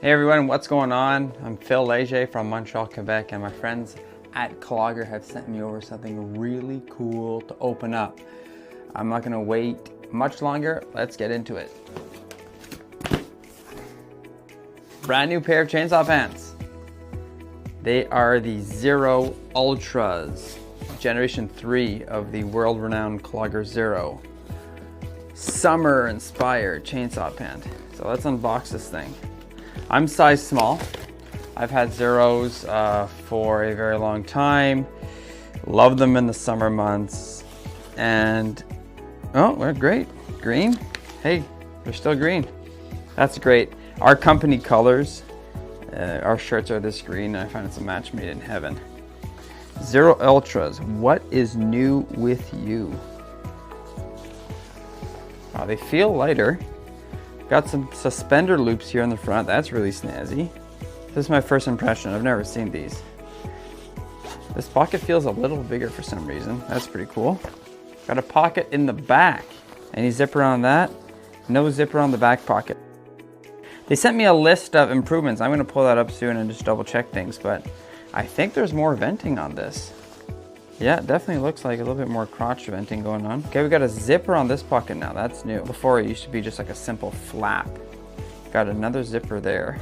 Hey everyone, what's going on? I'm Phil Leger from Montreal, Quebec, and my friends at Clogger have sent me over something really cool to open up. I'm not gonna wait much longer. Let's get into it. Brand new pair of chainsaw pants. They are the Zero Ultras, generation 3 of the world-renowned Clogger Zero. Summer inspired chainsaw pant. So let's unbox this thing. I'm size small. I've had Zeros for a very long time. Love them in the summer months. And, oh, we're great. Green. Hey, they're still green. That's great. Our company colors, our shirts are this green. I find it's a match made in heaven. Zero Ultras, what is new with you? Wow, they feel lighter. Got some suspender loops here in the front. That's really snazzy. This is my first impression. I've never seen these. This pocket feels a little bigger for some reason. That's pretty cool. Got a pocket in the back. Any zipper on that? No zipper on the back pocket. They sent me a list of improvements. I'm gonna pull that up soon and just double check things, but I think there's more venting on this. Yeah, it definitely looks like a little bit more crotch venting going on. Okay, we got a zipper on this pocket now. That's new. Before it used to be just like a simple flap. Got another zipper there.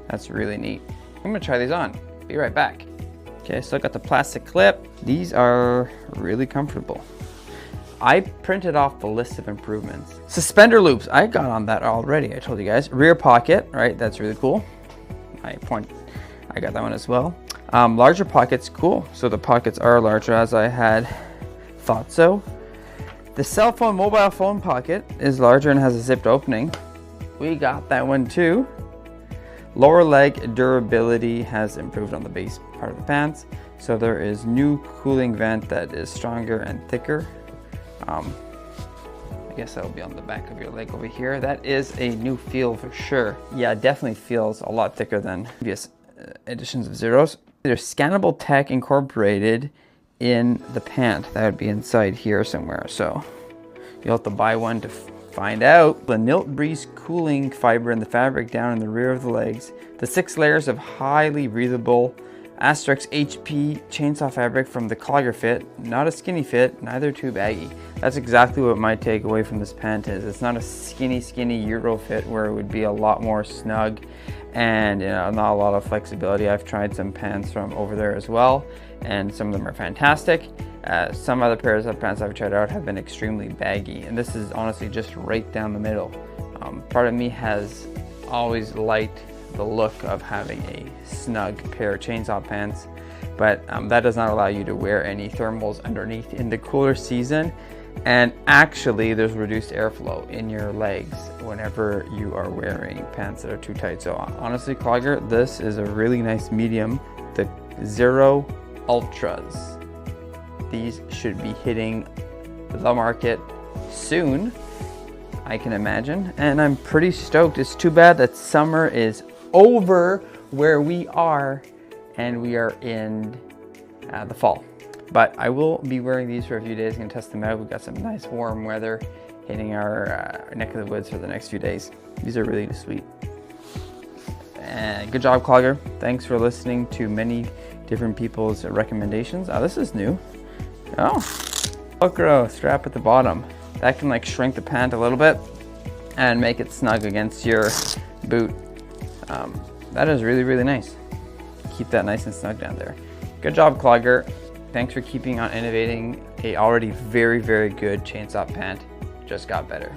That's really neat. I'm gonna try these on. Be right back. Okay, so I got the plastic clip. These are really comfortable. I printed off the list of improvements. Suspender loops, I got on that already, I told you guys. Rear pocket, right, that's really cool. I got that one as well. Larger pockets, cool. So the pockets are larger as I had thought so. The cell phone, mobile phone pocket is larger and has a zipped opening. We got that one too. Lower leg durability has improved on the base part of the pants. So there is new cooling vent that is stronger and thicker. I guess that'll be on the back of your leg over here. That is a new feel for sure. Yeah, it definitely feels a lot thicker than previous editions of Zeros. There's scannable tech incorporated in the pant. That would be inside here somewhere. So you'll have to buy one to find out. The Nilit Breeze cooling fiber in the fabric down in the rear of the legs. The 6 layers of highly breathable Asterisk HP chainsaw fabric from the Clogger fit. Not a skinny fit, neither too baggy. That's exactly what my takeaway from this pant is. It's not a skinny Euro fit where it would be a lot more snug and not a lot of flexibility. I've tried some pants from over there as well, and some of them are fantastic. Some other pairs of pants I've tried out have been extremely baggy, and this is honestly just right down the middle. Part of me has always liked the look of having a snug pair of chainsaw pants, but that does not allow you to wear any thermals underneath in the cooler season. And actually there's reduced airflow in your legs whenever you are wearing pants that are too tight. So honestly, Clogger, this is a really nice medium. The Zero Ultras. These should be hitting the market soon, I can imagine, and I'm pretty stoked. It's too bad that summer is over where we are, and we are in the fall. But I will be wearing these for a few days and test them out. We've got some nice warm weather hitting our neck of the woods for the next few days. These are really sweet. And good job, Clogger. Thanks for listening to many different people's recommendations. Oh, this is new. Oh, Velcro strap at the bottom. That can like shrink the pant a little bit and make it snug against your boot. That is really nice. Keep that nice and snug down there. Good job, Clogger. Thanks for keeping on innovating. A already very good chainsaw pant just got better.